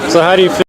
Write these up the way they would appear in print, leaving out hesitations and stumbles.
So how do you feel?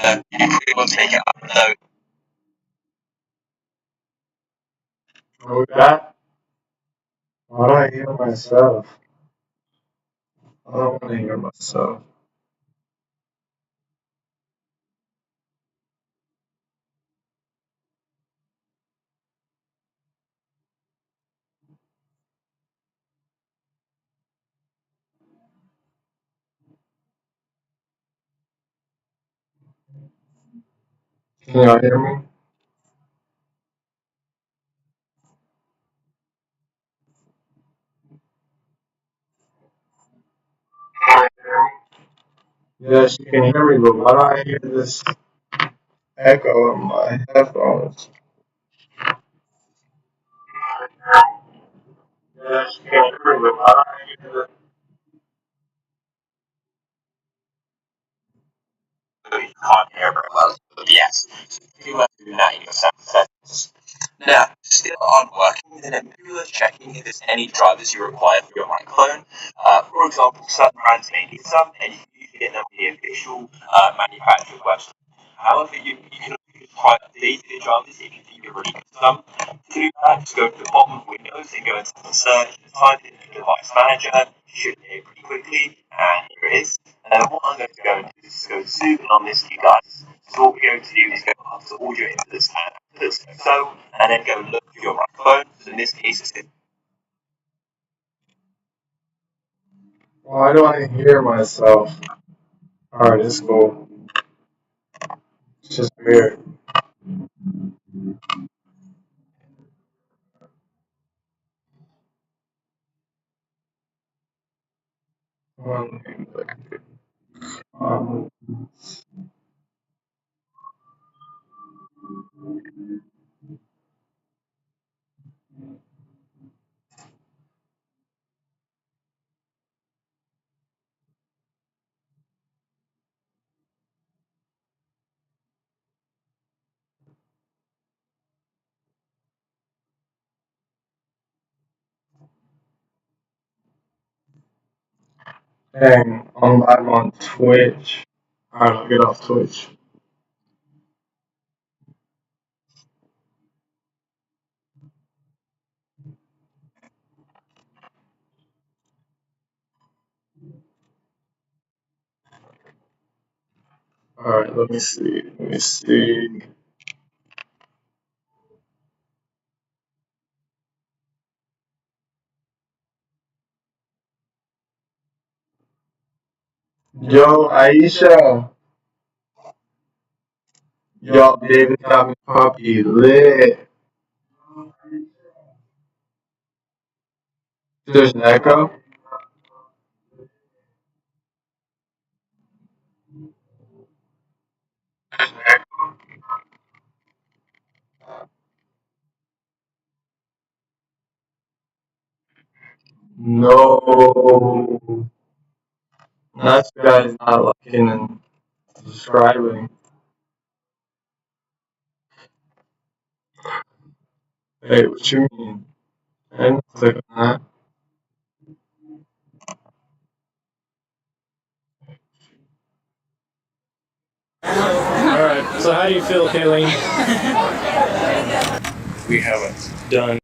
We will take it up though. Are we back? Why do I hear myself? I don't want to hear myself. Can y'all hear me? Yes, you can hear me, but why do I hear this echo in my headphones? Yes, you can hear me, but why do I hear this? We can't hear very well, but yes. So if you were to do 90% seconds. Now, still aren't working, then it may be worth checking if there's any drivers you require for your microphone. For example, certain brands may need some, and you can usually get them on the official manufacturer's website. However, you can also just try updating the drivers if you think you already got some. To do that, just go to the bottom of Windows and go into the search and type in the device manager. You should appear pretty quickly, and here it is. And what I'm going to go and do is go zoom in on this for you guys. So what we're going to do is go up to audio inputs and outputs, like so, and then go look for your microphone. So in this case, it's Why do I hear myself? Alright, it's cool. It's just weird. Um, Dang, I'm on Twitch. Alright, I'll get off Twitch. Alright, let me see. Let me see. Yo, Aisha. Yo, David got me puppy lit. There's an echo? No. That guy's not liking and subscribing. Hey, what you mean? I didn't click on that. Alright, so how do you feel, Kayleen? We haven't done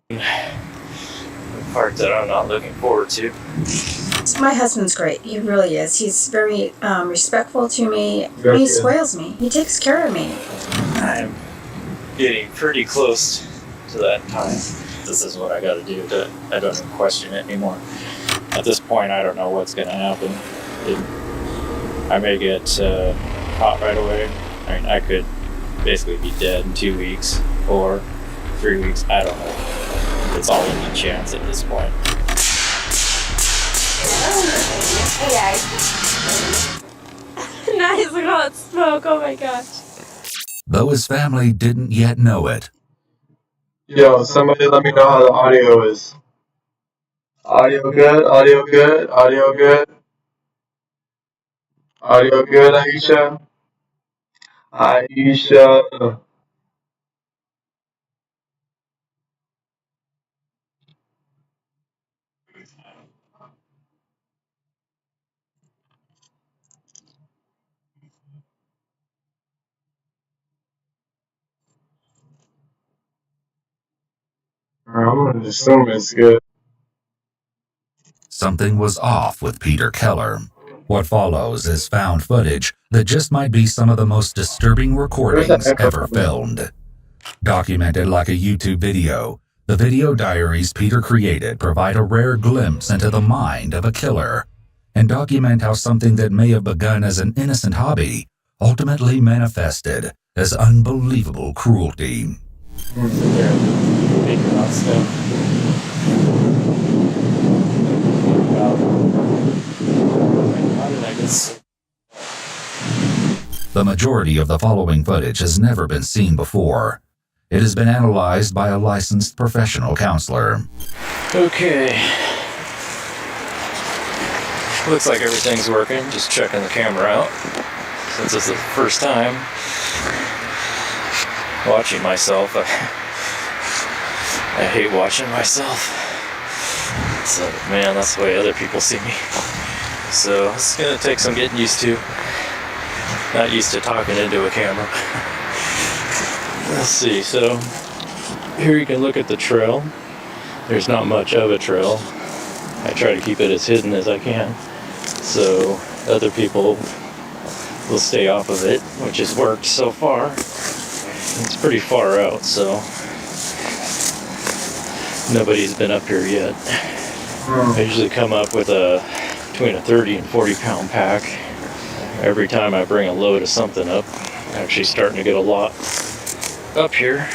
the part that I'm not looking forward to. My husband's great. He really is. He's very respectful to me. Yes, He yes. spoils me. He takes care of me. I'm getting pretty close to that time. This is what I gotta do. I don't even question it anymore. At this point, I don't know what's gonna happen. I may get caught right away. I mean, I could basically be dead in 2 weeks or 3 weeks. I don't know. It's all in the chance at this point. Hey guys. Nice, look at all that smoke, oh my gosh. Though his family didn't yet know it. Yo, somebody let me know how the audio is. Audio good? Audio good? Audio good? Audio good, Aisha? Aisha. gonna assume it's good. Something was off with Peter Keller. What follows is found footage that just might be some of the most disturbing recordings ever filmed. Documented like a YouTube video, the video diaries Peter created provide a rare glimpse into the mind of a killer and document how something that may have begun as an innocent hobby ultimately manifested as unbelievable cruelty. The majority of the following footage has never been seen before. It has been analyzed by a licensed professional counselor. Okay. Looks like everything's working. Just checking the camera out. Since it's the first time watching myself, I hate watching myself. So, man, that's the way other people see me. So, it's gonna take some getting used to. Not used to talking into a camera. Let's see, so here you can look at the trail. There's not much of a trail. I try to keep it as hidden as I can, so other people will stay off of it, which has worked so far. It's pretty far out, so nobody's been up here yet. I usually come up with between a 30 and 40 pound pack. Every time I bring a load of something up, I'm actually starting to get a lot up here.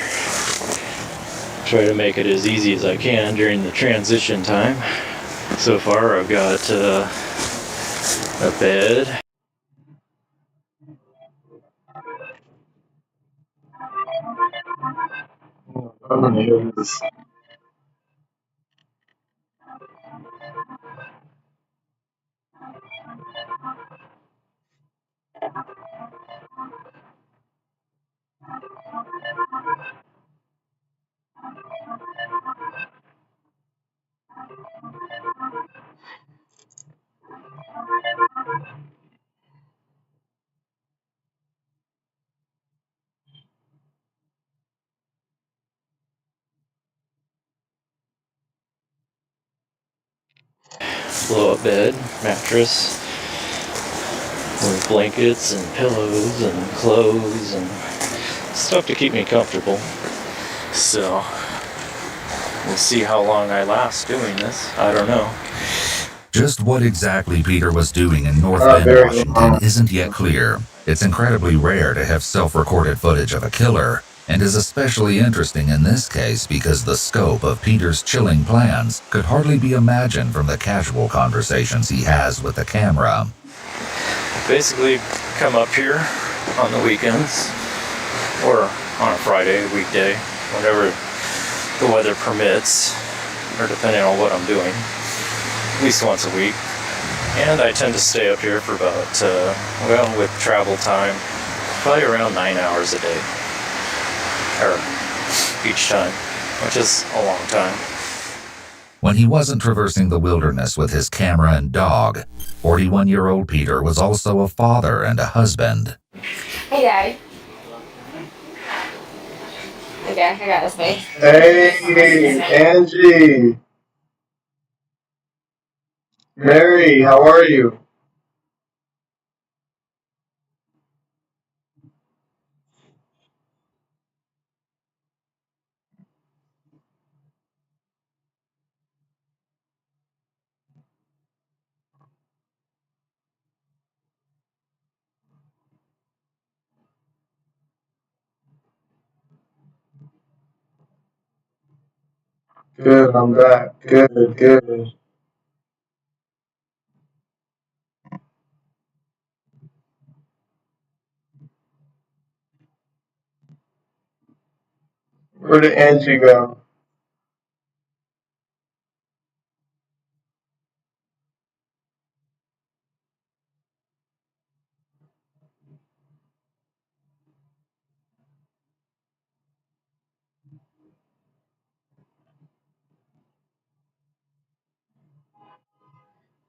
Try to make it as easy as I can during the transition time. So far I've got a bed. I'm gonna hear this. Blow up bed, mattress, with blankets and pillows and clothes and stuff to keep me comfortable. So we'll see how long I last doing this. I don't know. Just what exactly Peter was doing in North Bend, Washington isn't yet clear. It's incredibly rare to have self-recorded footage of a killer, and is especially interesting in this case because the scope of Peter's chilling plans could hardly be imagined from the casual conversations he has with the camera. Basically come up here on the weekends or on a Friday, weekday, whenever the weather permits, or depending on what I'm doing, at least once a week. And I tend to stay up here for about, well, with travel time, probably around 9 hours a day, or each time, which is a long time. When he wasn't traversing the wilderness with his camera and dog, 41-year-old Peter was also a father and a husband. Hey, Daddy. Okay, I got this face. Hey, Angie. Mary, how are you? Good, I'm back. Good, good. Where did Angie go?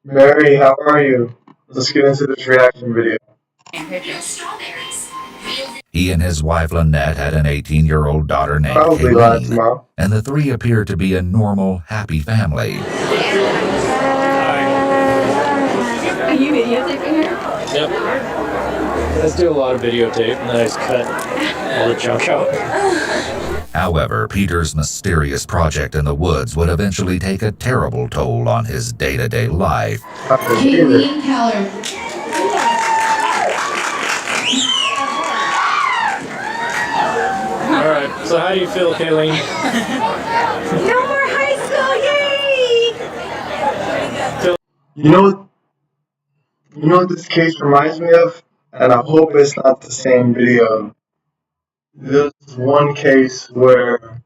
Mary, how are you? Let's get into this reaction video. He and his wife Lynette had an 18-year-old daughter named Probably last Kayleen, month. and the three appeared to be a normal, happy family. Are you videotaping her? Yep. I just do a lot of videotape, and then I just cut all the junk out. However, Peter's mysterious project in the woods would eventually take a terrible toll on his day-to-day life. Kayleen Keller. All right. So how do you feel, Kayleen? No more high school, yay! You know what this case reminds me of? And I hope it's not the same video. There's one case where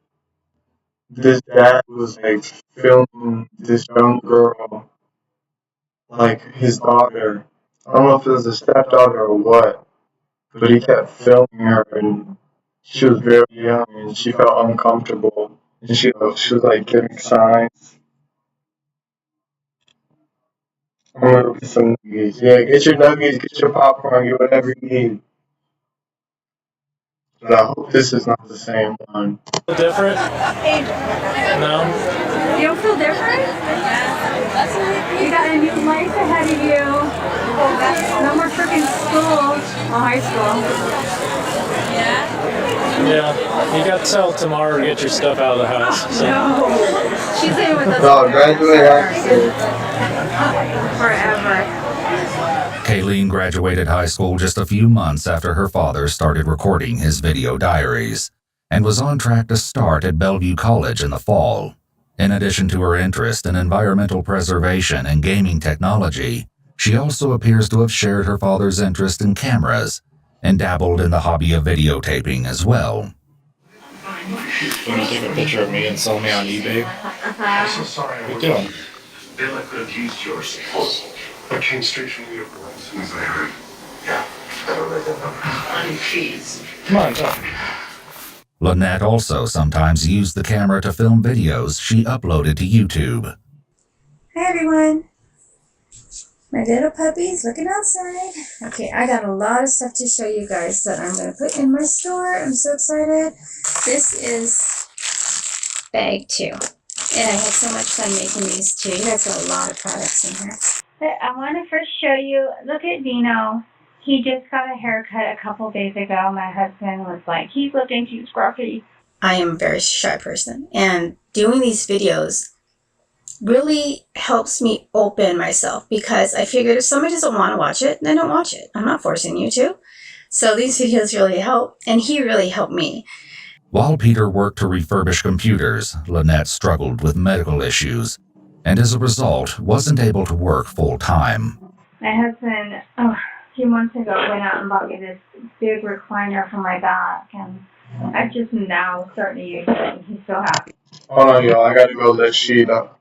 this dad was like filming this young girl, like his daughter. I don't know if it was a stepdaughter or what, but he kept filming her, and she was very young, and she felt uncomfortable, and she was like giving signs. I'm gonna go get some nuggies. Yeah, get your nuggies, get your popcorn, get whatever you need. But I hope this is not the same one. Different? No. You don't feel different? You got a new life ahead of you. No more freaking school. Well, high school. Yeah. You got till tomorrow to get your stuff out of the house. So. No. She's in with us No, graduate actually. forever. Kayleen graduated high school just a few months after her father started recording his video diaries, and was on track to start at Bellevue College in the fall. In addition to her interest in environmental preservation and gaming technology, she also appears to have shared her father's interest in cameras and dabbled in the hobby of videotaping as well. You want to take a picture of me and sell me on eBay? I'm so sorry. What are you doing? Bill, I could have used your support. I came straight from the airport as soon as I heard. Yeah, I don't like that number. Honey, please. Come on, talk. Lynette also sometimes used the camera to film videos she uploaded to YouTube. Hi everyone. My little puppy's looking outside. Okay, I got a lot of stuff to show you guys that I'm going to put in my store. I'm so excited. This is bag 2. And I had so much fun making these too. You guys got a lot of products in here. But I want to first show you, look at Dino. He just got a haircut a couple days ago. My husband was like, he's looking too scruffy. I am a very shy person. And doing these videos really helps me open myself, because I figured if somebody doesn't want to watch it, then don't watch it. I'm not forcing you to. So these videos really help, and he really helped me. While Peter worked to refurbish computers, Lynette struggled with medical issues, and as a result, wasn't able to work full-time. My husband, a few months ago, went out and bought me this big recliner for my back, and I'm just now starting to use it, and he's so happy. Hold on, y'all. I gotta go let sheet up.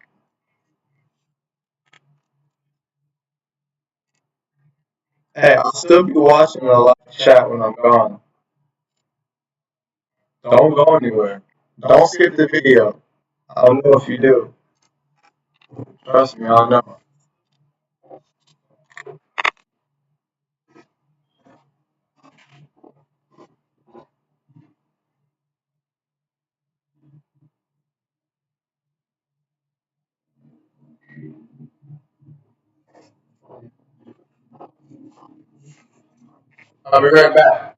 Hey, I'll still be watching the live chat when I'm gone. Don't go anywhere. Don't skip the video. I'll know if you do. Trust me, I'll know. I'll be right back.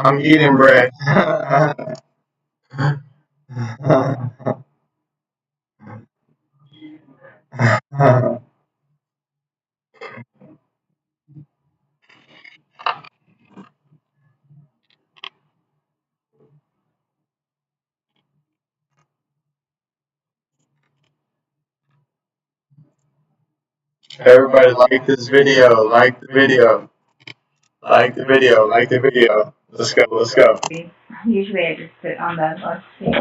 I'm eating bread. Everybody like this video, like the video, like the video, like the video. Let's go, let's go. Usually I just sit on the love seat.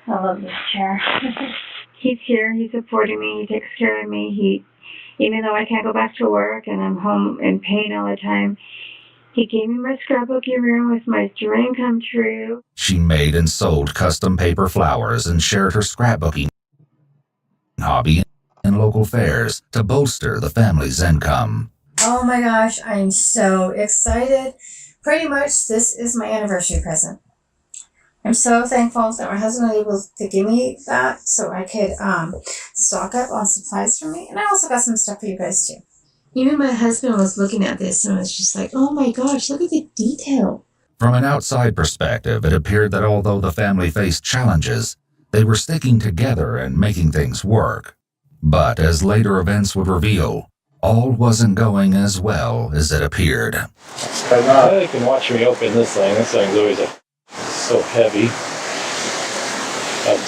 I love this chair. He's here, he's supporting me, he takes care of me. Even though I can't go back to work and I'm home in pain all the time, he gave me my scrapbooking room with my dream come true. She made and sold custom paper flowers and shared her scrapbooking hobby in local fairs to bolster the family's income. Oh my gosh, I'm so excited. Pretty much this is my anniversary present. I'm so thankful that my husband was able to give me that so I could stock up on supplies for me. And I also got some stuff for you guys too. Even my husband was looking at this and was just like, oh my gosh, look at the detail. From an outside perspective, it appeared that although the family faced challenges, they were sticking together and making things work. But as later events would reveal, all wasn't going as well as it appeared. You can watch me open this thing. This thing's always so heavy. But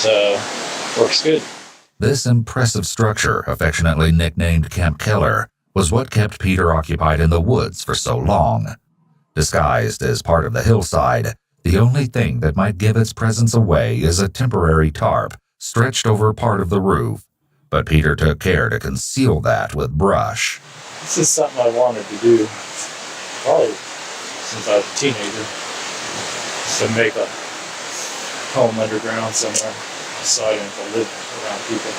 works good. This impressive structure, affectionately nicknamed Camp Keller, was what kept Peter occupied in the woods for so long. Disguised as part of the hillside, the only thing that might give its presence away is a temporary tarp stretched over part of the roof, but Peter took care to conceal that with brush. This is something I wanted to do probably since I was a teenager, to make a home underground somewhere so I didn't have to live around people.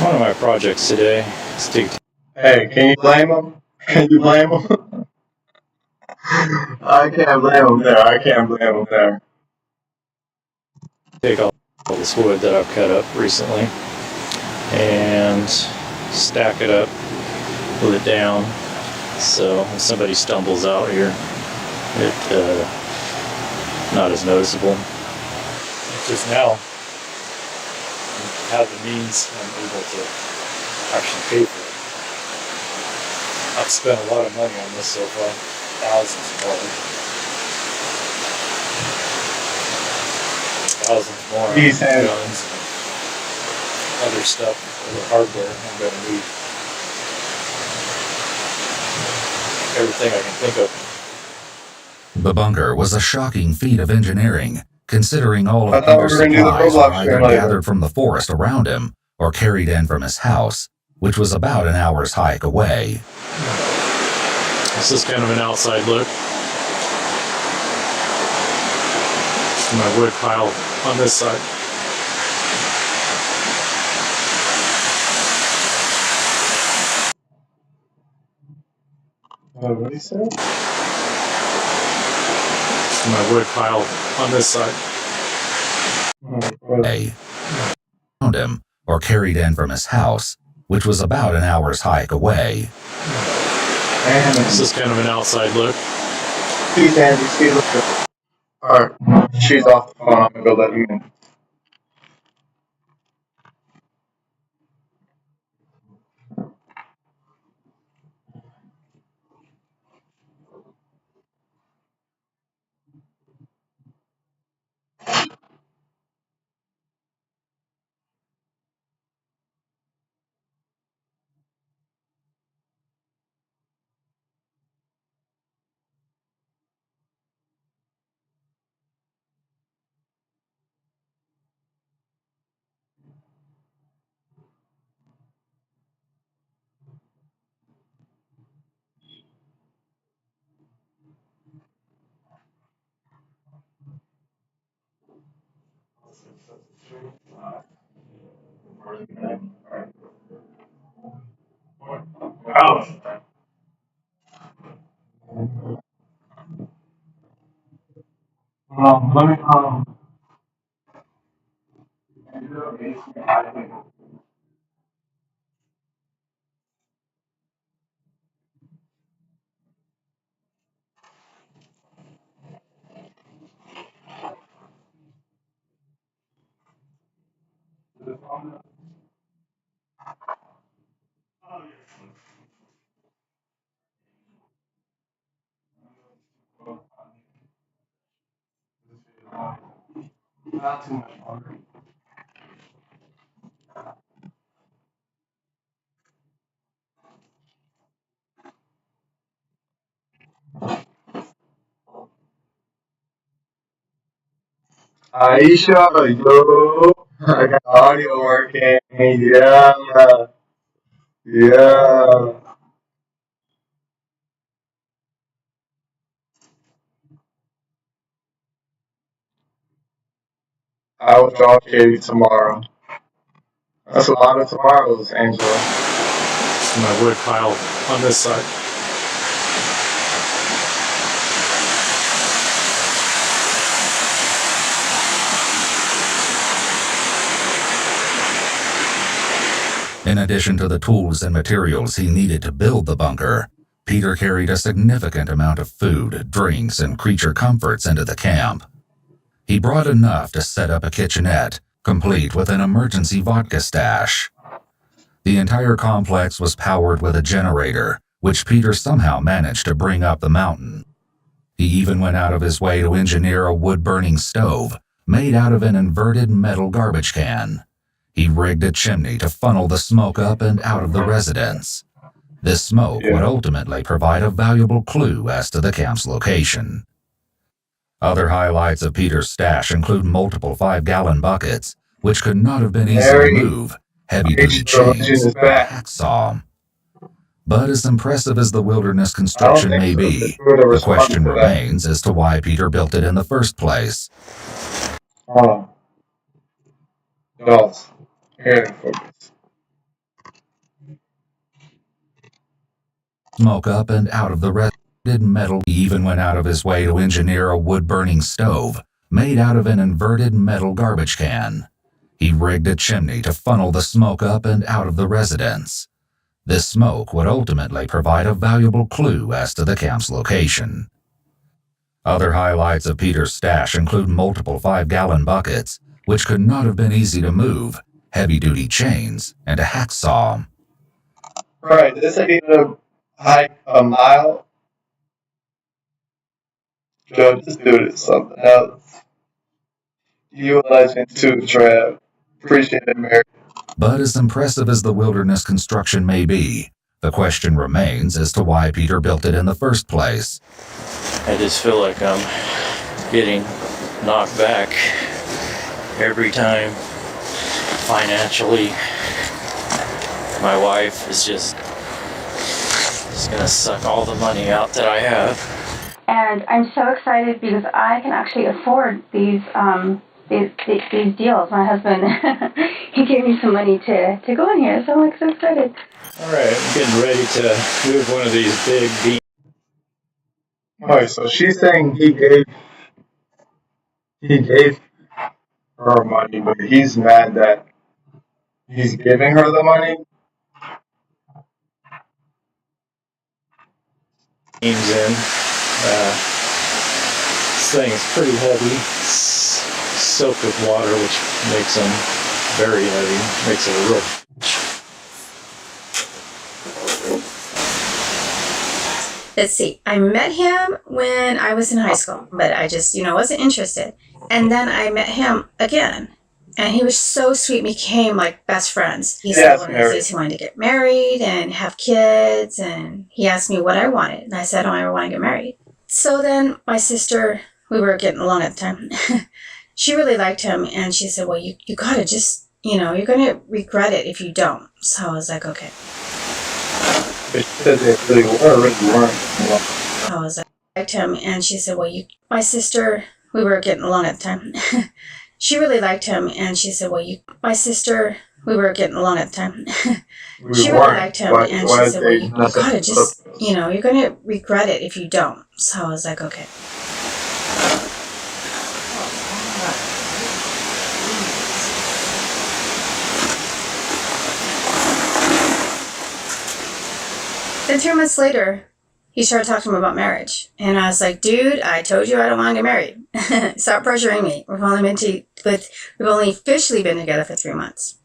One of my projects today is to Hey, can you blame him? Can you blame him? I can't blame him there. I can't blame him there. take all this wood that I've cut up recently and stack it up, put it down, so if somebody stumbles out here, it not as noticeable. It's just now I have the means, I'm able to actually pay for it. I've spent a lot of money on this so far, thousands of dollars. Thousands more on guns and other stuff, other hardware I'm going to need. Everything I can think of. The bunker was a shocking feat of engineering, considering all I of thought we Peter's were gonna do the supplies were Roblox either stream later. gathered from the forest around him or carried in from his house, which was about an hour's hike away. This is kind of an outside look. My wood pile on this side. What did he say? My wood pile on this side. Found him or carried in from his house, which was about an hour's hike away. This is kind of an outside look. Peace, Andy. See you later. Alright, she's off the phone. I'm gonna go let you in. Let me Not too much longer. Aisha, yo, I got audio working. Yeah, yeah. I will draw Katie tomorrow. That's a lot of tomorrows, Angela. My wood pile on this side. In addition to the tools and materials he needed to build the bunker, Peter carried a significant amount of food, drinks, and creature comforts into the camp. He brought enough to set up a kitchenette, complete with an emergency vodka stash. The entire complex was powered with a generator, which Peter somehow managed to bring up the mountain. He even went out of his way to engineer a wood-burning stove made out of an inverted metal garbage can. He rigged a chimney to funnel the smoke up and out of the residence. This smoke would ultimately provide a valuable clue as to the camp's location. Other highlights of Peter's stash include multiple 5-gallon buckets, which could not have been easy to move, heavy-duty chains, and a hacksaw. But as impressive as the wilderness construction may be, the question remains as to why Peter built it in the first place. Dolls. Here, focus. Smoke up and out of the rusted metal. He even went out of his way to engineer a wood-burning stove made out of an inverted metal garbage can. He rigged a chimney to funnel the smoke up and out of the residence. This smoke would ultimately provide a valuable clue as to the camp's location. Other highlights of Peter's stash include multiple 5-gallon buckets, which could not have been easy to move, heavy-duty chains, and a hacksaw. Right, this ain't even hike a mile. Joe, this dude is something else. You a legend too, Trev. Appreciate it, Mary. But as impressive as the wilderness construction may be, the question remains as to why Peter built it in the first place. I just feel like I'm getting knocked back every time financially. My wife is just gonna suck all the money out that I have. And I'm so excited because I can actually afford these deals. My husband, he gave me some money to go in here, so I'm like so excited. Alright, I'm getting ready to move one of these big beams. Alright, so she's saying he gave her money, but he's mad that he's giving her the money. Beams in. This thing is pretty heavy. It's soaked with water, which makes them very heavy. Makes it a real. Let's see. I met him when I was in high school, but I just, wasn't interested. And then I met him again, and he was so sweet. We became like best friends. He said one of these days he wanted to get married and have kids, and he asked me what I wanted, and I said, "Oh, I want to get married." So then my sister, we were getting along at the time. She really liked him, and she said, "Well, you gotta just, you're gonna regret it if you don't." So I was like, "Okay." I was like, liked him, and she said, "Well, my sister, we were getting along at the time." She really liked him, and she said, "Well, my sister, we were getting along at the time." She really liked him, and she said, "Well, you gotta just, you're gonna regret it if you don't." So I was like, "Okay." Then 2 months later, he started talking to me about marriage. And I was like, "Dude, I told you I don't want to get married. Stop pressuring me. We've only officially been together for 3 months."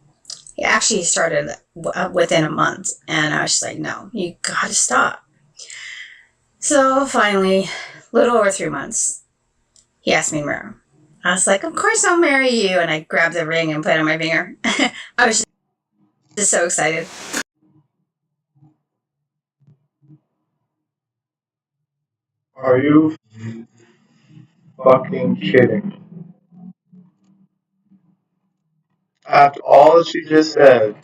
He actually started within a month. And I was just like, "No, you gotta stop." So finally, a little over 3 months, he asked me to marry him. I was like, of course I'll marry you. And I grabbed the ring and put it on my finger. I was just so excited. Are you fucking kidding me? After all she just said.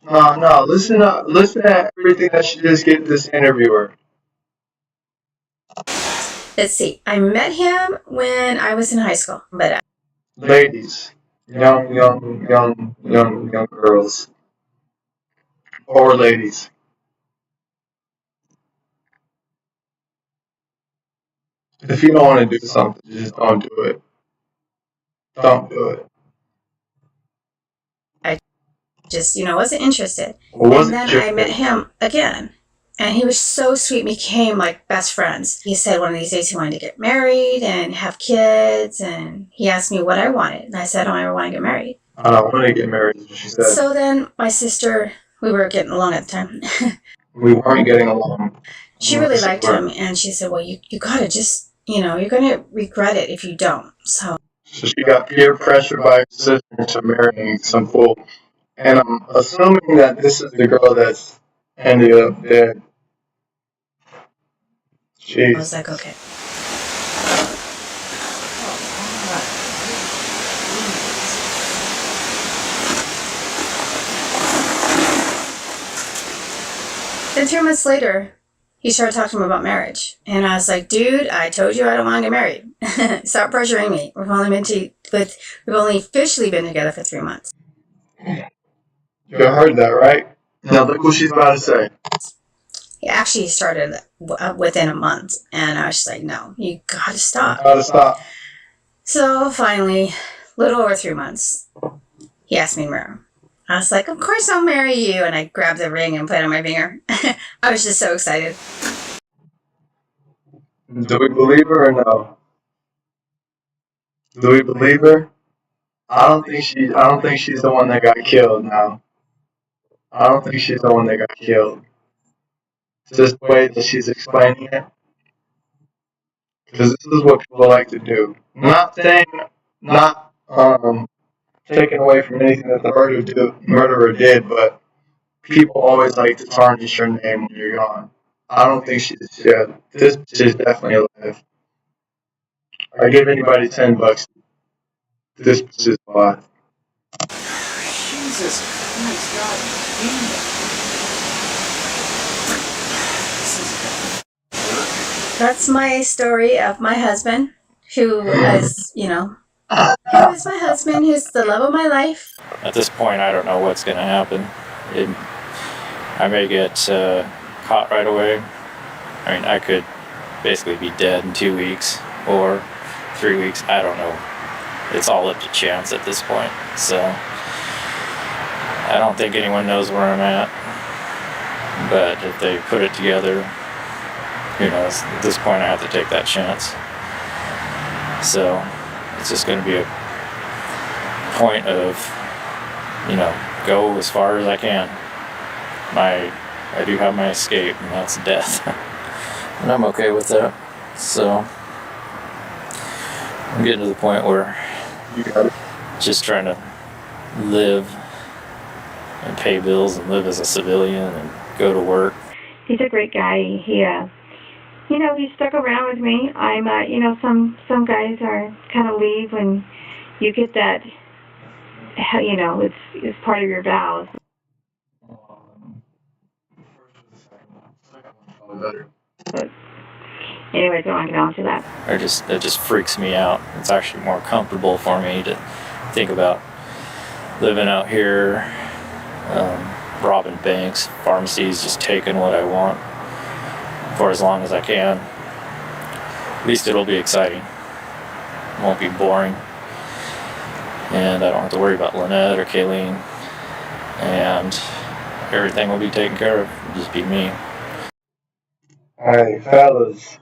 No, listen to everything that she just gave this interviewer. Let's see. I met him when I was in high school, but Ladies, young girls, or ladies, if you don't want to do something, just don't do it. Don't do it. I just, wasn't interested. Wasn't and then I met him again. And he was so sweet. We became like best friends. He said one of these days he wanted to get married and have kids. And he asked me what I wanted. And I said, I don't want to get married. I don't want to get married, is what she said. So then my sister, we were getting along at the time. We weren't getting along. She really liked him. And she said, well, you got to just, you're going to regret it if you don't. So she got peer pressured by her sister into marrying some fool. And I'm assuming that this is the girl that's ended up dead. Jeez. I was like, okay. Then 2 months later, he started talking to me about marriage. And I was like, dude, I told you I don't want to get married. Stop pressuring me. We've only officially been together for 3 months. You heard that, right? Now look what she's about to say. He actually started within a month. And I was just like, no, you gotta stop. So finally, a little over 3 months, he asked me to marry him. I was like, of course I'll marry you. And I grabbed the ring and put it on my finger. I was just so excited. Do we believe her or no? Do we believe her? I don't think she's the one that got killed now. I don't think she's the one that got killed. Just the way that she's explaining it. Because this is what people like to do. Not taking away from anything that the murderer did, but people always like to tarnish your name when you're gone. I don't think she's dead. This bitch is definitely alive. I give anybody $10. This bitch is alive. Jesus Christ, God damn it. That's my story of my husband, who is, he was my husband, who's the love of my life. At this point, I don't know what's going to happen. I may get caught right away. I mean, I could basically be dead in 2 weeks or 3 weeks. I don't know. It's all up to chance at this point. So I don't think anyone knows where I'm at. But if they put it together, who knows? At this point, I have to take that chance. So it's just going to be a point of, go as far as I can. I do have my escape, and that's death. And I'm okay with that. So I'm getting to the point where just trying to live and pay bills and live as a civilian and go to work. He's a great guy. He stuck around with me. I'm, some guys are kind of leave when you get that, it's part of your vows. But anyway, don't want to get on to that. It just freaks me out. It's actually more comfortable for me to think about living out here, robbing banks, pharmacies, just taking what I want for as long as I can. At least it'll be exciting. It won't be boring. And I don't have to worry about Lynette or Kayleen. And everything will be taken care of. It'll just be me. Alright, fellas.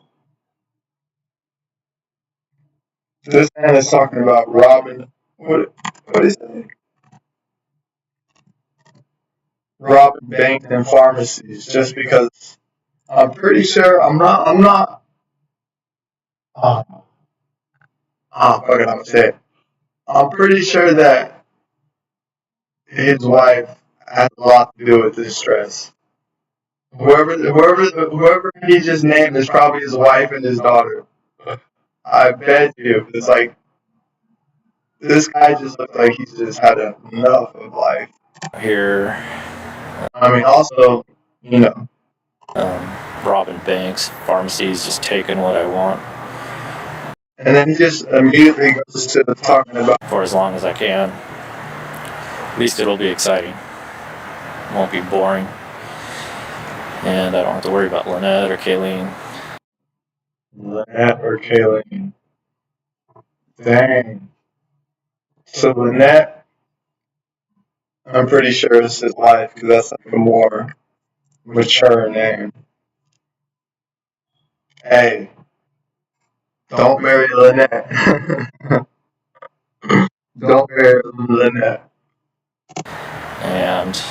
This man is talking about robbing. What is it? Robbing banks and pharmacies just because I'm pretty sure I'm not. fuck it, I'm gonna say it. I'm pretty sure that his wife has a lot to do with this stress. Whoever he just named is probably his wife and his daughter. I bet you. It's like, this guy just looks like he's just had enough of life. Here, I mean, also, you know, robbing banks, pharmacies, just taking what I want and then he just immediately goes to talking about, for as long as I can. At least it'll be exciting. Won't be boring. And I don't have to worry about Lynette or Kayleen. Lynette or Kayleen. Dang. So Lynette, I'm pretty sure it's his wife, because that's like a more mature name. Hey, don't marry Lynette. Don't marry Lynette. And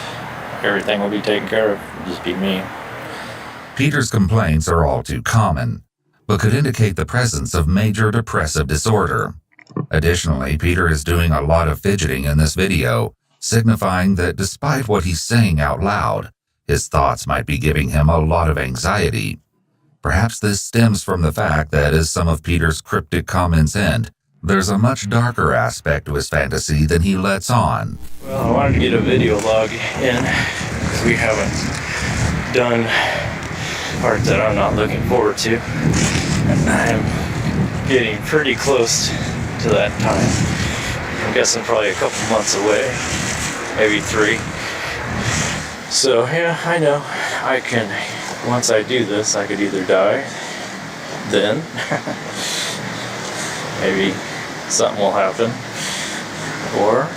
everything will be taken care of. It'll just be me. Peter's complaints are all too common, but could indicate the presence of major depressive disorder. Additionally, Peter is doing a lot of fidgeting in this video, signifying that despite what he's saying out loud, his thoughts might be giving him a lot of anxiety. Perhaps this stems from the fact that, as some of Peter's cryptic comments hint, there's a much darker aspect to his fantasy than he lets on. Well, I wanted to get a video log in, because we haven't done part that I'm not looking forward to. I'm getting pretty close to that time. I'm guessing probably a couple months away, maybe 3. So yeah, I know I can, once I do this, I could either die then, maybe something will happen, or a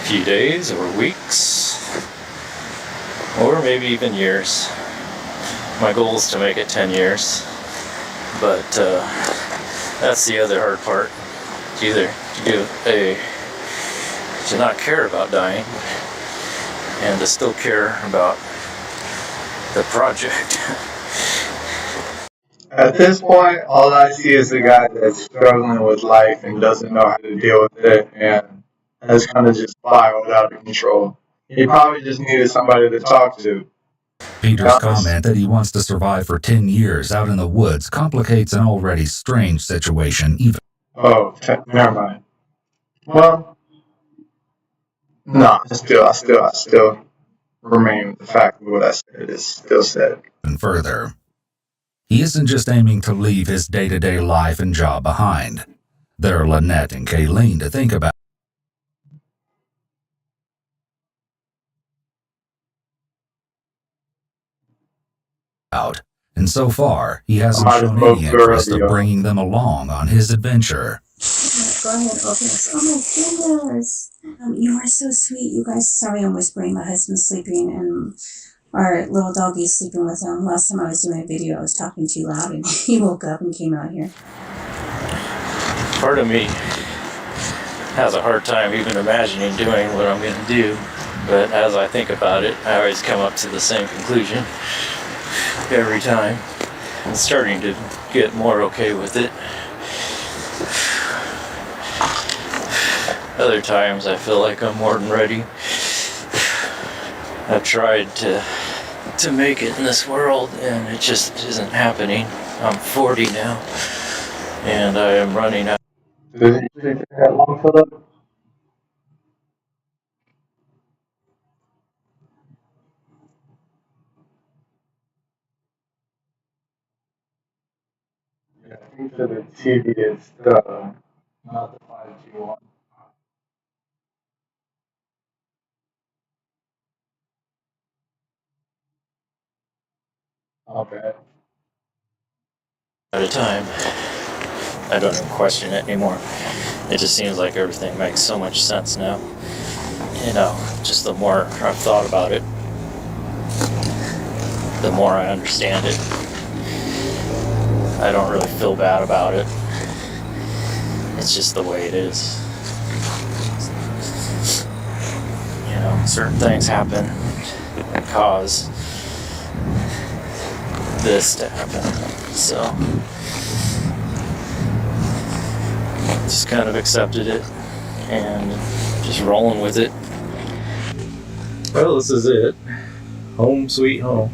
few days or weeks, or maybe even years. My goal is to make it 10 years, but that's the other hard part. To not care about dying, and to still care about the project. At this point, all I see is a guy that's struggling with life and doesn't know how to deal with it, and has kind of just spiraled out of control. He probably just needed somebody to talk to. Peter's comment that he wants to survive for 10 years out in the woods complicates an already strange situation even. Oh, never mind. Well, no, I still remain with the fact of what I said is still said. And further, he isn't just aiming to leave his day-to-day life and job behind. There are Lynette and Kayleen to think about. And so far, he hasn't shown any interest of bringing them along on his adventure. Go ahead, open this. Oh my goodness. You are so sweet. You guys, sorry I'm whispering. My husband's sleeping and our little doggy's sleeping with him. Last time I was doing a video, I was talking too loud and he woke up and came out here. Part of me has a hard time even imagining doing what I'm going to do, but as I think about it, I always come up to the same conclusion every time. I'm starting to get more okay with it. Other times I feel like I'm more than ready. I've tried to make it in this world and it just isn't happening. I'm 40 now and I am running out. Did it usually take that long for them? Yeah, I think for the TV it's not the 5G one. Not bad. At a time. I don't even question it anymore. It just seems like everything makes so much sense now. You know, just the more I've thought about it, the more I understand it. I don't really feel bad about it. It's just the way it is. You know, certain things happen and cause this to happen. So just kind of accepted it and just rolling with it. Well, this is it. Home sweet home.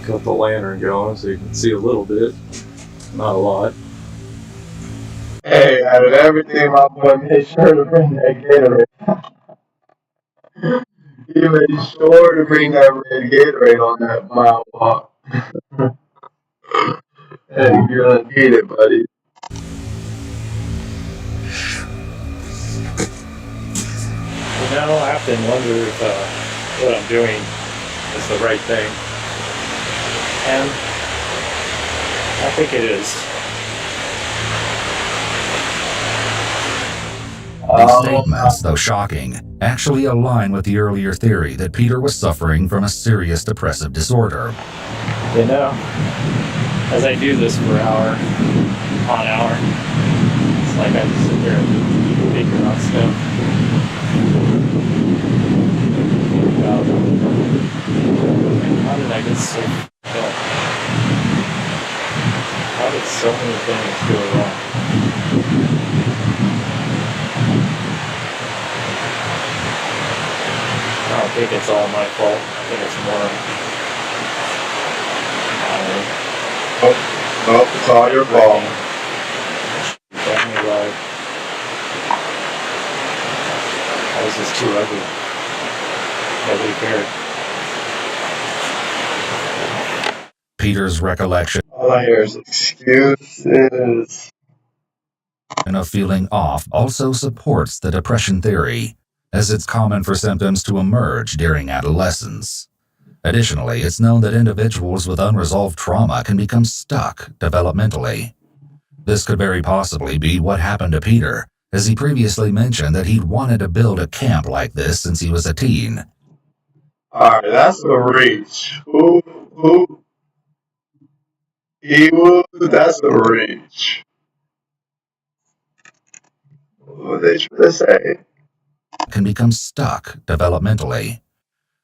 Got the lantern going so you can see a little bit, not a lot. Hey, out of everything, my boy made sure to bring that Gatorade. He made sure to bring that red Gatorade on that mile walk. Hey, you're gonna need it, buddy. You know, I often wonder if what I'm doing is the right thing. And I think it is. These statements, though shocking, actually align with the earlier theory that Peter was suffering from a serious depressive disorder. You know, as I do this for hour on hour, it's like I just sit there and figure out stuff. About how did I get so fucked up? How did so many things go wrong? I don't think it's all my fault. I think it's more. Nope, it's all your fault. Definitely right. I was just too ugly. Nobody cared. Peter's recollection All I hear is excuses. of feeling off also supports the depression theory, as it's common for symptoms to emerge during adolescence. Additionally, it's known that individuals with unresolved trauma can become stuck developmentally. This could very possibly be what happened to Peter, as he previously mentioned that he'd wanted to build a camp like this since he was a teen. Alright, that's a reach. That's a reach. What they trying to say? Can become stuck developmentally.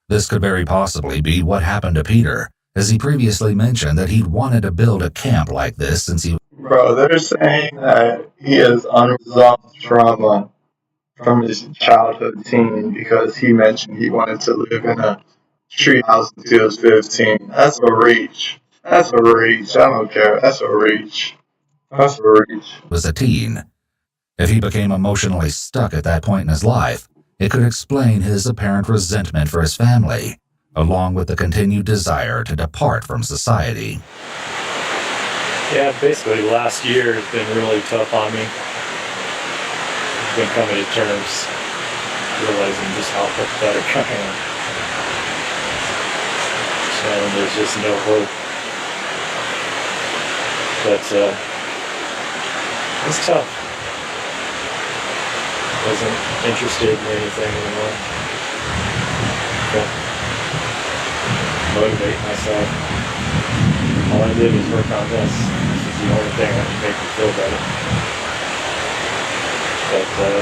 This could very possibly be what happened to Peter, as he previously mentioned that he'd wanted to build a camp like this since he... Bro, they're saying that he has unresolved trauma from his childhood teen because he mentioned he wanted to live in a treehouse until he was 15. That's a reach. That's a reach. I don't care. That's a reach. That's a reach. was a teen. If he became emotionally stuck at that point in his life, it could explain his apparent resentment for his family, along with the continued desire to depart from society. Yeah, basically last year has been really tough on me. I've been coming to terms, realizing just how pathetic I am. And there's just no hope. But it's tough. Wasn't interested in anything anymore. But motivate myself. All I did was work on this. This is the only thing that would make me feel better. But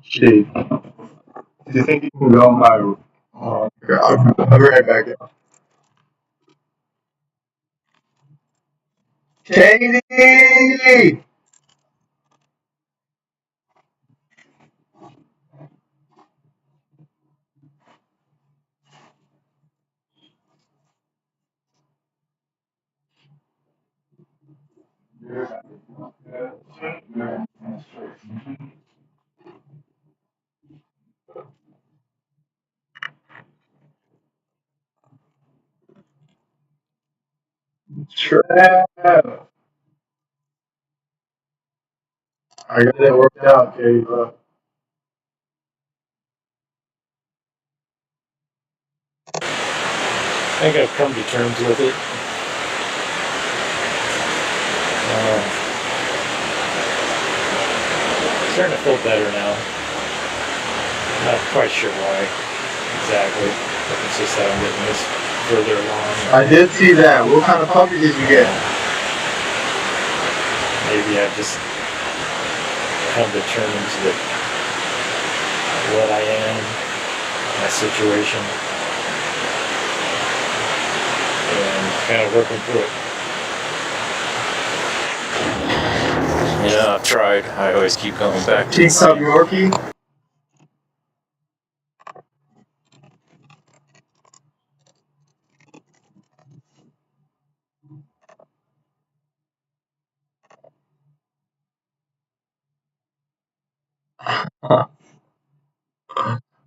Gee, do you think you can go my... Oh, God. I'll be right back. Katie! Trev! I got it worked out, Katie, bro. I think I've come to terms with it. Starting to feel better now. Not quite sure why exactly, but it's just that I'm getting this further along. I did see that. What kind of puppy did you get? Maybe I've just come to terms with what I am, my situation. kind of working through it. You know, I've tried. I always keep going back to the Teacup same. Yorkie?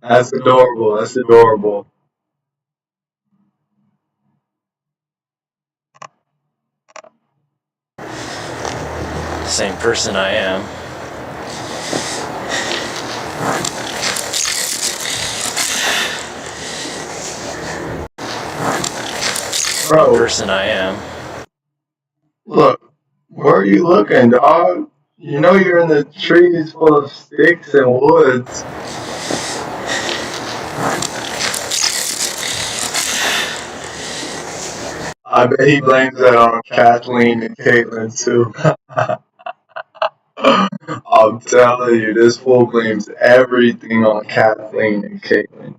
That's adorable. That's adorable. Same person I am. Bro, Person I am. look, where are you looking, dog? You know you're in the trees full of sticks and woods. I bet he blames that on Kathleen and Caitlin too. I'm telling you, this fool blames everything on Kathleen and Caitlin.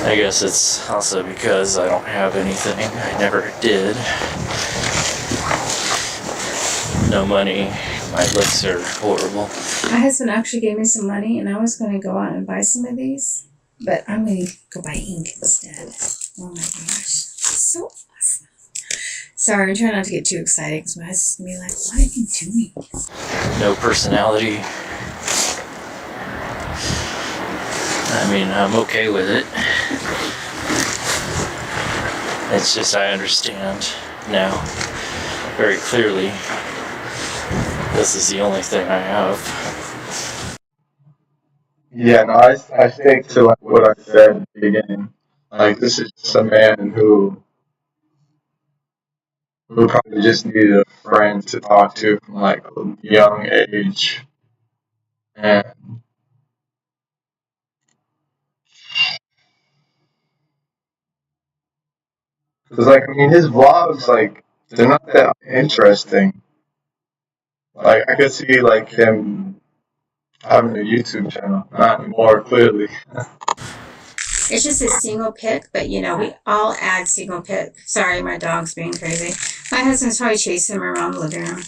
I guess it's also because I don't have anything. I never did. No money. My looks are horrible. My husband actually gave me some money, and I was going to go out and buy some of these, but I'm going to go buy ink instead. Oh my gosh. So awesome. Sorry, I'm trying not to get too excited because my husband's going to be like, what are you doing? No personality. I mean, I'm okay with it. It's just I understand now very clearly. This is the only thing I have. Yeah, no, I stick to like what I said at the beginning. Like, this is just a man who probably just needed a friend to talk to from like a young age. And because like I mean his vlogs like they're not that interesting. Like I could see like him having a YouTube channel, not anymore clearly. It's just a single pic, but you know, we all add single pic. Sorry, my dog's being crazy. My husband's probably chasing him around the living room.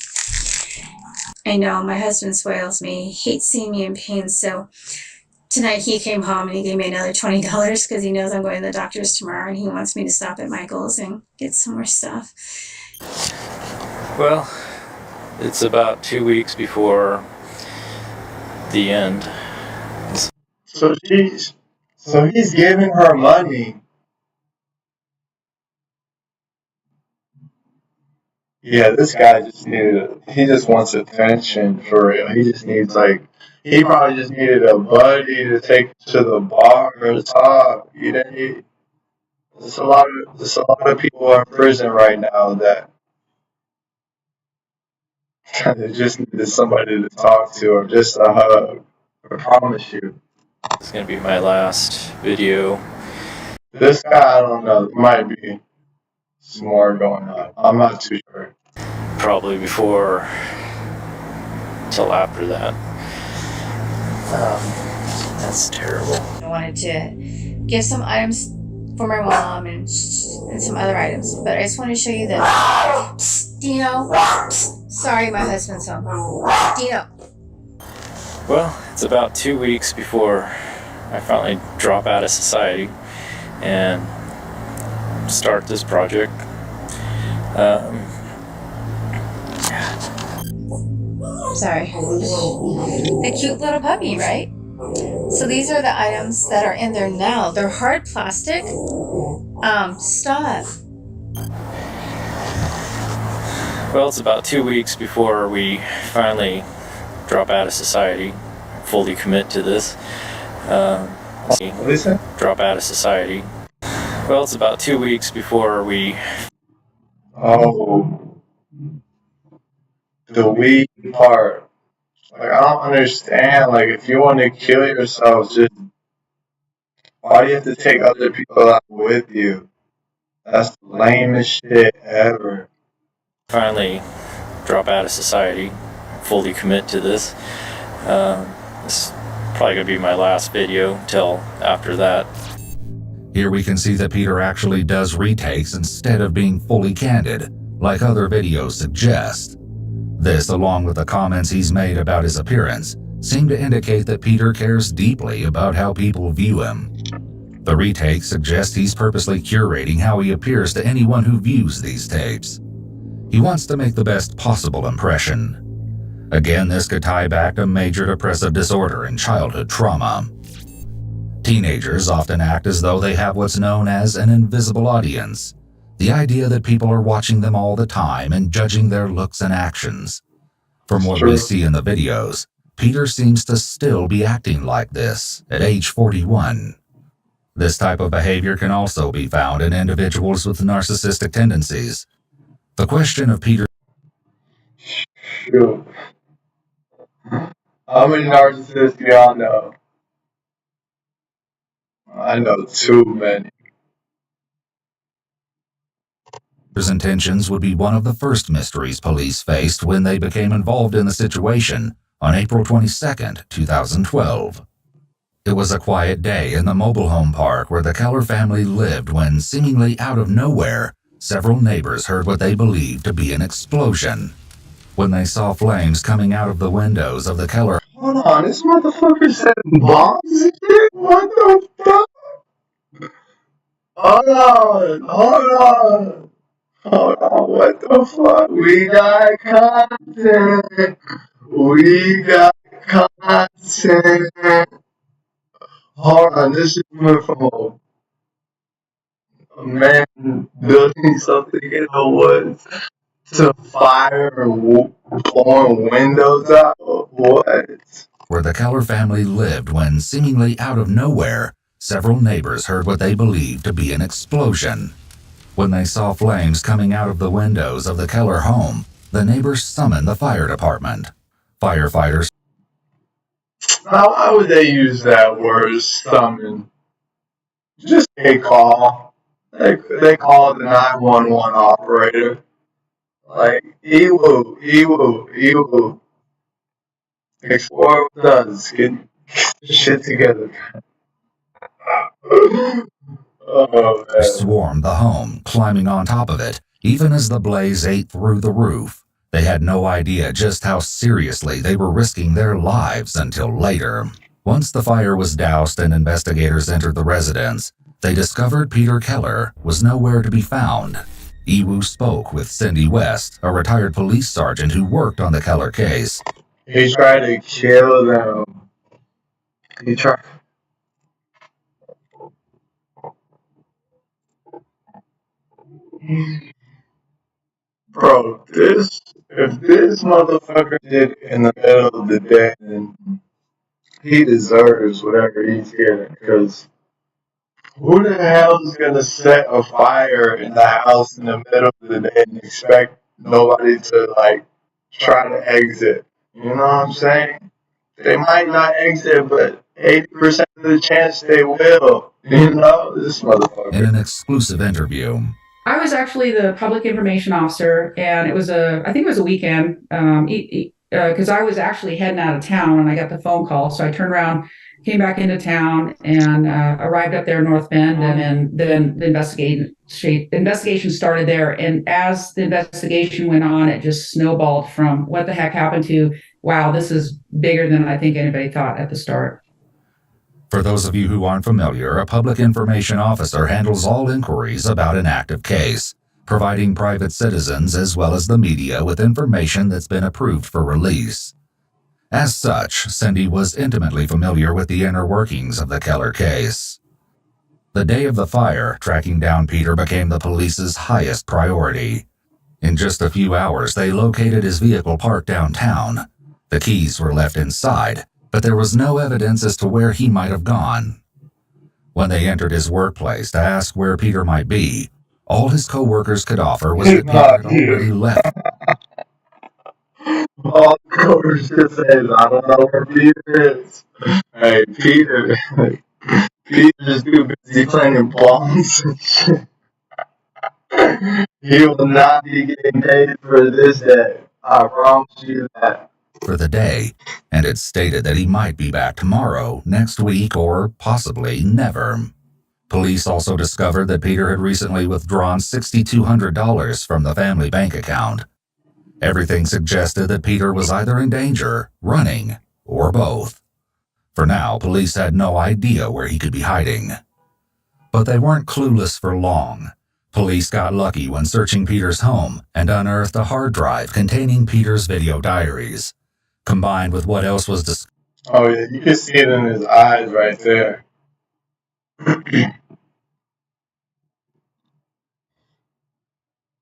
I know, my husband spoils me. He hates seeing me in pain, so tonight he came home and he gave me another $20 because he knows I'm going to the doctor's tomorrow and he wants me to stop at Michael's and get some more stuff. Well, it's about 2 weeks before the end. So he's giving her money. Yeah, this guy he just wants attention for real. He just needs like he probably just needed a buddy to take to the bar or talk. You know, there's a lot of people in prison right now that they just needed somebody to talk to or just a hug. I promise you. It's gonna be my last video. This guy, I don't know, there might be some more going on. I'm not too sure. Probably before till after that. That's terrible. I wanted to give some items for my mom and some other items, but I just want to show you this. Dino. Sorry, my husband's home. Dino. Well, it's about 2 weeks before I finally drop out of society and start this project. Sorry. The cute little puppy, right? So these are the items that are in there now. They're hard plastic. Stop. Well, it's about 2 weeks before we finally drop out of society, fully commit to this. Drop out of society. Well, it's about 2 weeks before we... Oh, the weed part. Like, I don't understand. Like, if you want to kill yourself, just why do you have to take other people out with you? That's the lamest shit ever. Finally drop out of society, fully commit to this. This is probably going to be my last video till after that. Here we can see that Peter actually does retakes instead of being fully candid, like other videos suggest. This, along with the comments he's made about his appearance, seem to indicate that Peter cares deeply about how people view him. The retake suggests he's purposely curating how he appears to anyone who views these tapes. He wants to make the best possible impression. Again, this could tie back to major depressive disorder and childhood trauma. Teenagers often act as though they have what's known as an invisible audience, the idea that people are watching them all the time and judging their looks and actions. From what we see in the videos, Peter seems to still be acting like this at age 41. This type of behavior can also be found in individuals with narcissistic tendencies. The question of Peter. Shoot. How many narcissists do y'all know? I know too many. Peter's intentions would be one of the first mysteries police faced when they became involved in the situation on April 22, 2012. It was a quiet day in the mobile home park where the Keller family lived when, seemingly out of nowhere, several neighbors heard what they believed to be an explosion. When they saw flames coming out of the windows of the Keller. Hold on, this motherfucker setting bombs and shit? What the fuck? Hold on, what the fuck? We got content. Hold on, this is coming from a man building something in the woods to fire and blowing windows out. What? Where the Keller family lived when, seemingly out of nowhere, several neighbors heard what they believed to be an explosion. When they saw flames coming out of the windows of the Keller home, the neighbors summoned the fire department. Firefighters. Now, why would they use that word, summon? Just a call. They call the 911 operator. Like, ew. Explore with us. Get shit together. Oh, man. Swarmed the home, climbing on top of it, even as the blaze ate through the roof. They had no idea just how seriously they were risking their lives until later. Once the fire was doused and investigators entered the residence, they discovered Peter Keller was nowhere to be found. Iwu spoke with Cindy West, a retired police sergeant who worked on the Keller case. He tried to kill them. Bro, if this motherfucker did in the middle of the day, then he deserves whatever he's getting. Because who the hell is gonna set a fire in the house in the middle of the day and expect nobody to like try to exit? You know what I'm saying? They might not exit, but 80% of the chance they will. You know, this motherfucker. In an exclusive interview. I was actually the public information officer, and I think it was a weekend, because I was actually heading out of town when I got the phone call. So I turned around, came back into town, and arrived up there in North Bend, and then the investigation started there. And as the investigation went on, it just snowballed from what the heck happened to, wow, this is bigger than I think anybody thought at the start. For those of you who aren't familiar, a public information officer handles all inquiries about an active case, providing private citizens as well as the media with information that's been approved for release. As such, Cindy was intimately familiar with the inner workings of the Keller case. The day of the fire, tracking down Peter became the police's highest priority. In just a few hours, they located his vehicle parked downtown. The keys were left inside, but there was no evidence as to where he might have gone. When they entered his workplace to ask where Peter might be, all his co-workers could offer was that Peter had already left. All the co-workers just said, I don't know where Peter is. Hey, Peter just too busy planting bombs and shit. He will not be getting paid for this day. I promise you that. For the day, and it stated that he might be back tomorrow, next week, or possibly never. Police also discovered that Peter had recently withdrawn $6,200 from the family bank account. Everything suggested that Peter was either in danger, running, or both. For now, police had no idea where he could be hiding. But they weren't clueless for long. Police got lucky when searching Peter's home and unearthed a hard drive containing Peter's video diaries. Combined with what else was discovered. Oh yeah, you can see it in his eyes right there.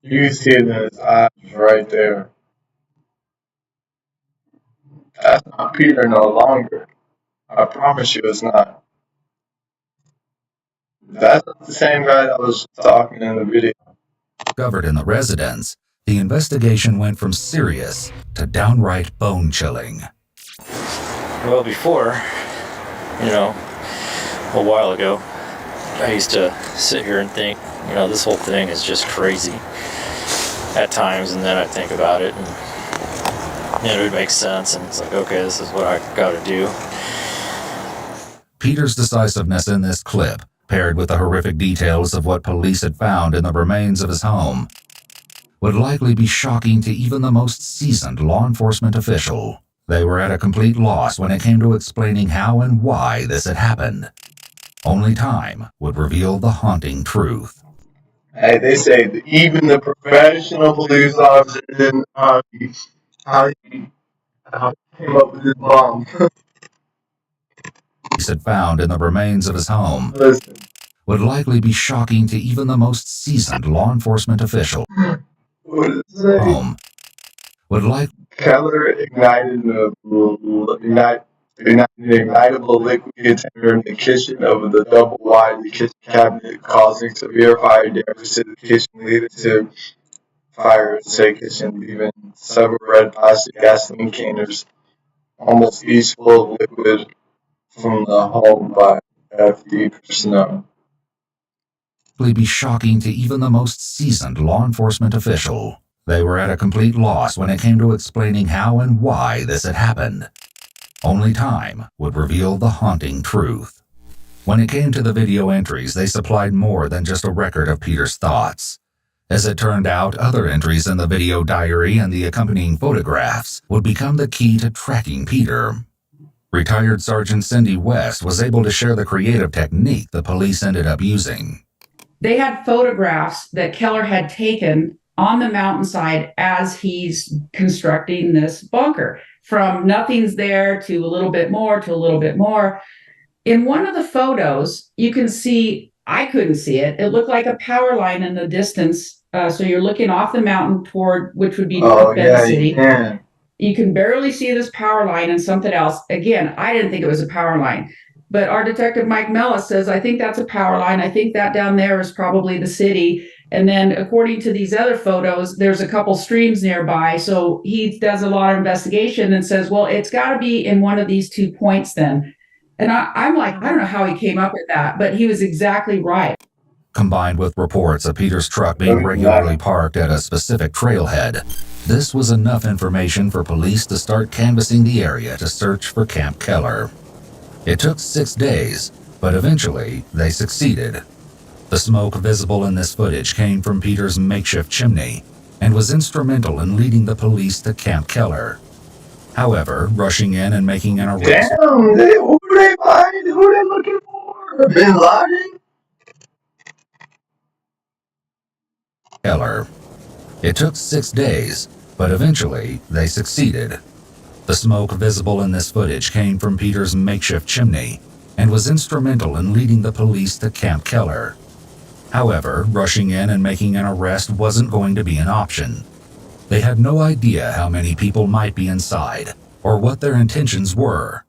You can see it in his eyes right there. That's not Peter no longer. I promise you it's not. That's not the same guy that was talking in the video. Discovered in the residence, the investigation went from serious to downright bone-chilling. Well, before, a while ago, I used to sit here and think, this whole thing is just crazy at times, and then I'd think about it, and it would make sense, and it's like, okay, this is what I gotta do. Peter's decisiveness in this clip, paired with the horrific details of what police had found in the remains of his home, would likely be shocking to even the most seasoned law enforcement official. They were at a complete loss when it came to explaining how and why this had happened. Only time would reveal the haunting truth. Hey, they say that even the professional police officer didn't know how he came up with this bomb. Police had found in the remains of his home Listen. would likely be shocking to even the most seasoned law enforcement official. What did it say? Home would like Keller ignited an ignitable liquid container in the kitchen of the double-wide kitchen cabinet, causing severe fire damage to the kitchen, leading to fire in the kitchen, leaving several red plastic gasoline canners, almost each full of liquid from the home by FD personnel. be shocking to even the most seasoned law enforcement official. They were at a complete loss when it came to explaining how and why this had happened. Only time would reveal the haunting truth. When it came to the video entries, they supplied more than just a record of Peter's thoughts. As it turned out, other entries in the video diary and the accompanying photographs would become the key to tracking Peter. Retired Sergeant Cindy West was able to share the creative technique the police ended up using. They had photographs that Keller had taken on the mountainside as he's constructing this bunker. From nothing's there to a little bit more to a little bit more. In one of the photos, you can see, I couldn't see it. It looked like a power line in the distance. So you're looking off the mountain toward, which would be North Bend City. You can barely see this power line and something else. Again, I didn't think it was a power line. But our detective Mike Mellis says, I think that's a power line. I think that down there is probably the city. And then according to these other photos, there's a couple streams nearby. So he does a lot of investigation and says, well, it's got to be in one of these 2 points then. And I'm like, I don't know how he came up with that, but he was exactly right. Combined with reports of Peter's truck being regularly parked at a specific trailhead, this was enough information for police to start canvassing the area to search for Camp Keller. It took 6 days, but eventually they succeeded. The smoke visible in this footage came from Peter's makeshift chimney and was instrumental in leading the police to Camp Keller. However, rushing in and making an arrest... Damn, who they find? Who they looking for? Bin Laden? Keller. It took 6 days, but eventually they succeeded. The smoke visible in this footage came from Peter's makeshift chimney and was instrumental in leading the police to Camp Keller. However, rushing in and making an arrest wasn't going to be an option. They had no idea how many people might be inside or what their intentions were.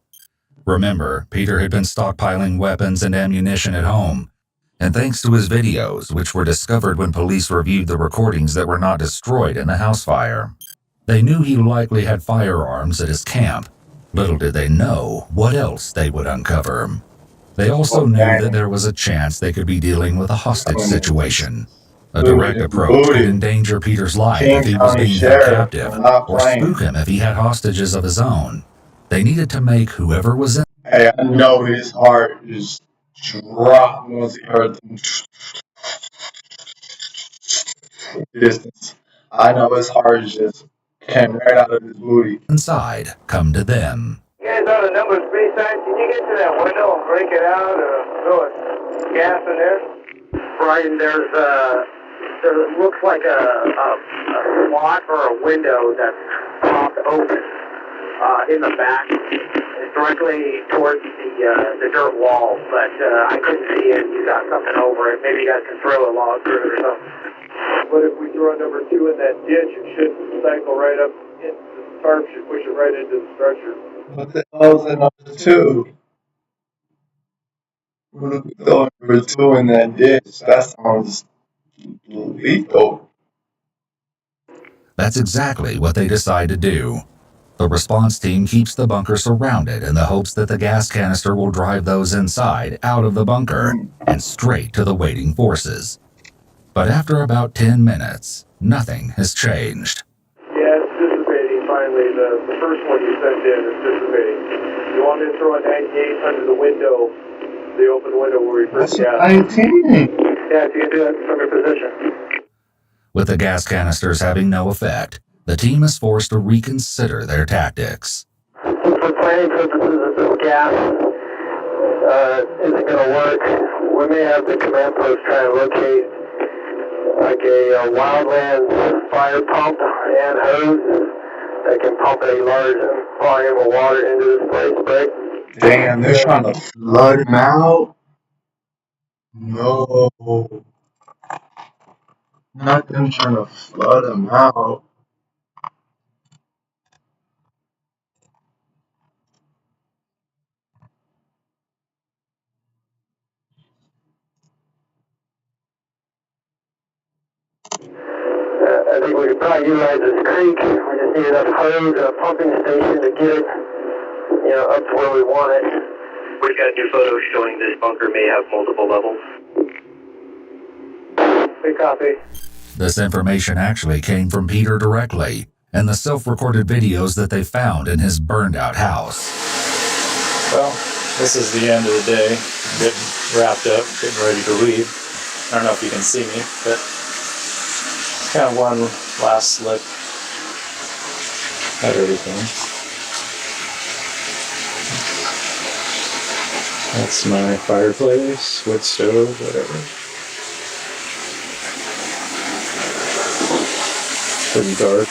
Remember, Peter had been stockpiling weapons and ammunition at home, and thanks to his videos, which were discovered when police reviewed the recordings that were not destroyed in the house fire, they knew he likely had firearms at his camp. Little did they know what else they would uncover. They also knew that there was a chance they could be dealing with a hostage situation. A direct approach could endanger Peter's life if he was being held captive, or spook him if he had hostages of his own. They needed to make whoever was in... Hey, I know his heart is dropped once he heard the distance. I know his heart just came right out of his booty. Inside come to them. You guys know the number 3 sign? Can you get to that window and break it out or throw a gas in there? Brian, there looks like a slot or a window that's popped open in the back. It's directly towards the dirt wall, but I couldn't see it. You got something over it. Maybe you guys can throw a log through it or something. But if we throw number 2 in that ditch, it should cycle right up. The tarp should push it right into the structure. What the hell's in number 2? What if we throw number 2 in that ditch? That sounds lethal. That's exactly what they decide to do. The response team keeps the bunker surrounded in the hopes that the gas canister will drive those inside out of the bunker and straight to the waiting forces. But after about 10 minutes, nothing has changed. Yeah, it's dissipating finally. The first one you sent in is dissipating. You want me to throw a 98 under the window, the open window where we first got? 19. Yeah, if you can do it from your position. With the gas canisters having no effect, the team is forced to reconsider their tactics. For planning purposes, if this gas isn't going to work, we may have the command post try and locate like a wildland fire pump and hose that can pump a large volume of water into this place, right? Damn, they're trying to flood him out? No. Not them trying to flood him out. I think we could probably utilize this creek. We just need enough hose and a pumping station to get it, up to where we want it. We've got new photos showing this bunker may have multiple levels. Good copy. This information actually came from Peter directly and the self-recorded videos that they found in his burned-out house. Well, this is the end of the day. I'm getting wrapped up, getting ready to leave. I don't know if you can see me, but kind of one last look at everything. That's my fireplace, wood stove, whatever. Pretty dark.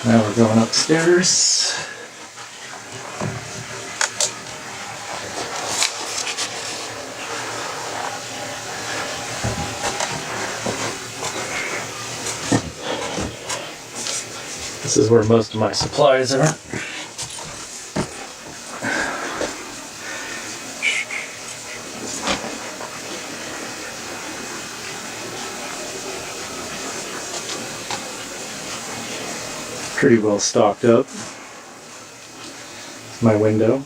Now we're going upstairs. This is where most of my supplies are. Pretty well stocked up. My window.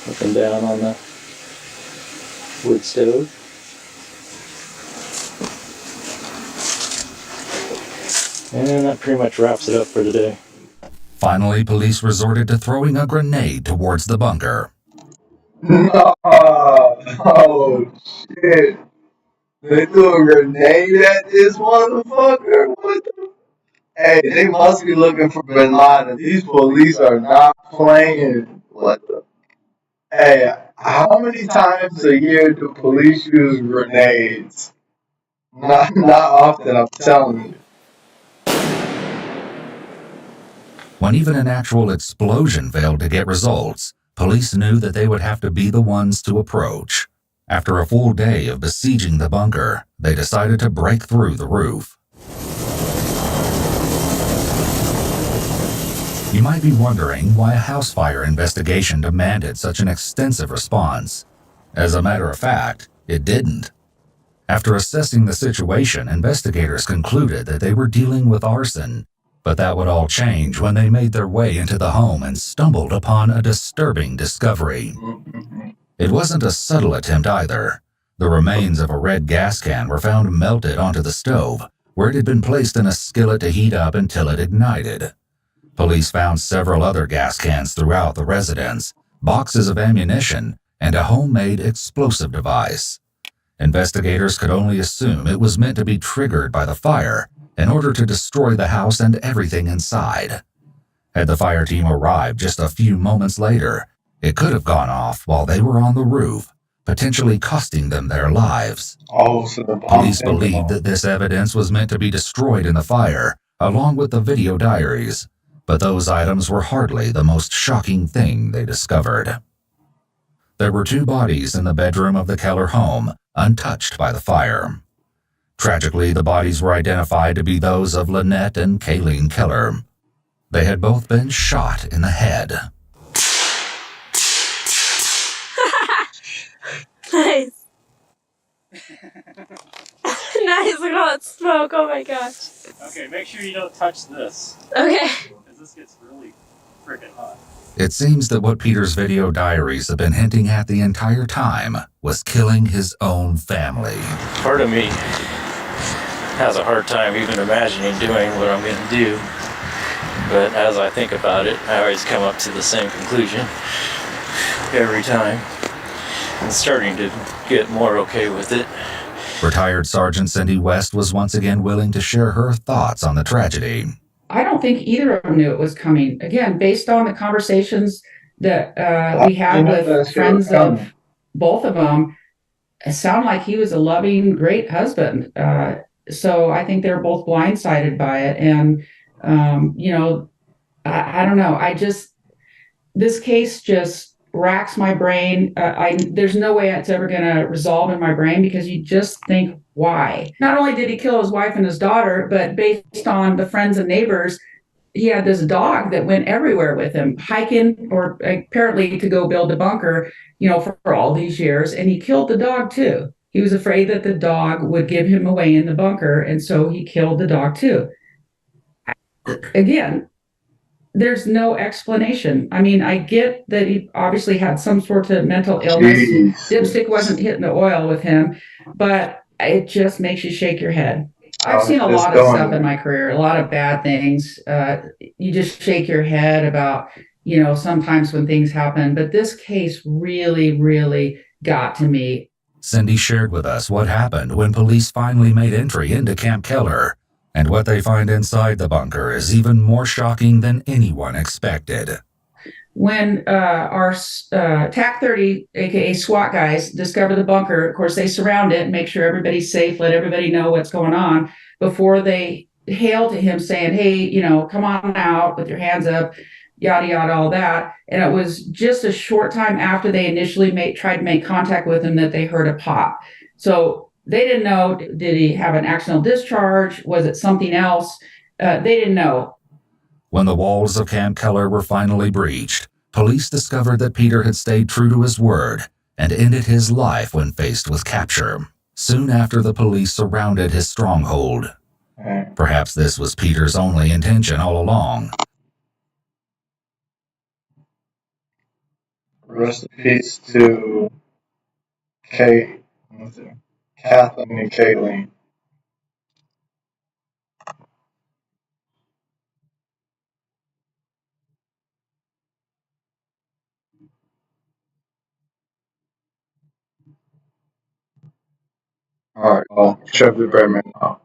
Up and down on the wood stove. And that pretty much wraps it up for today. Finally, police resorted to throwing a grenade towards the bunker. No. Oh, shit. They threw a grenade at this motherfucker? What the? Hey, they must be looking for Bin Laden. These police are not playing. What the? Hey, how many times a year do police use grenades? Not often, I'm telling you. When even an actual explosion failed to get results, police knew that they would have to be the ones to approach. After a full day of besieging the bunker, they decided to break through the roof. You might be wondering why a house fire investigation demanded such an extensive response. As a matter of fact, it didn't. After assessing the situation, investigators concluded that they were dealing with arson, but that would all change when they made their way into the home and stumbled upon a disturbing discovery. It wasn't a subtle attempt either. The remains of a red gas can were found melted onto the stove, where it had been placed in a skillet to heat up until it ignited. Police found several other gas cans throughout the residence, boxes of ammunition, and a homemade explosive device. Investigators could only assume it was meant to be triggered by the fire in order to destroy the house and everything inside. Had the fire team arrived just a few moments later, it could have gone off while they were on the roof, potentially costing them their lives. So the Police believed that this evidence was meant to be destroyed in the fire, along with the video diaries, but those items were hardly the most shocking thing they discovered. There were 2 bodies in the bedroom of the Keller home, untouched by the fire. Tragically, the bodies were identified to be those of Lynette and Kayleen Keller. They had both been shot in the head. Nice. Nice, look at all that smoke, oh my gosh. Okay, make sure you don't touch this. Okay. Because this gets really freaking hot. It seems that what Peter's video diaries have been hinting at the entire time was killing his own family. Part of me has a hard time even imagining doing what I'm going to do. But as I think about it, I always come up to the same conclusion every time. I'm starting to get more okay with it. Retired Sergeant Cindy West was once again willing to share her thoughts on the tragedy. I don't think either of them knew it was coming. Again, based on the conversations that we had with friends of both of them, it sounded like he was a loving, great husband. So I think they're both blindsided by it. And, I don't know. This case just racks my brain. There's no way it's ever going to resolve in my brain, because you just think, why? Not only did he kill his wife and his daughter, but based on the friends and neighbors, he had this dog that went everywhere with him, hiking or apparently to go build a bunker, for all these years. And he killed the dog too. He was afraid that the dog would give him away in the bunker. And so he killed the dog too. Again, there's no explanation. I mean, I get that he obviously had some sort of mental illness. Dipstick wasn't hitting the oil with him, but it just makes you shake your head. I've seen a lot of stuff in my career, a lot of bad things. You just shake your head about, sometimes when things happen. But this case really, really got to me. Cindy shared with us what happened when police finally made entry into Camp Keller. And what they find inside the bunker is even more shocking than anyone expected. When our TAC 30, aka SWAT guys, discover the bunker, of course, they surround it and make sure everybody's safe, let everybody know what's going on before they hail to him saying, hey, come on out with your hands up, yada, yada, all that. And it was just a short time after they initially tried to make contact with him that they heard a pop. So they didn't know, did he have an accidental discharge? Was it something else? They didn't know. When the walls of Camp Keller were finally breached, police discovered that Peter had stayed true to his word and ended his life when faced with capture. Soon after, the police surrounded his stronghold. Perhaps this was Peter's only intention all along. Rest in peace to Kathleen and Kayleen. Alright, well, Trevthebreadman now.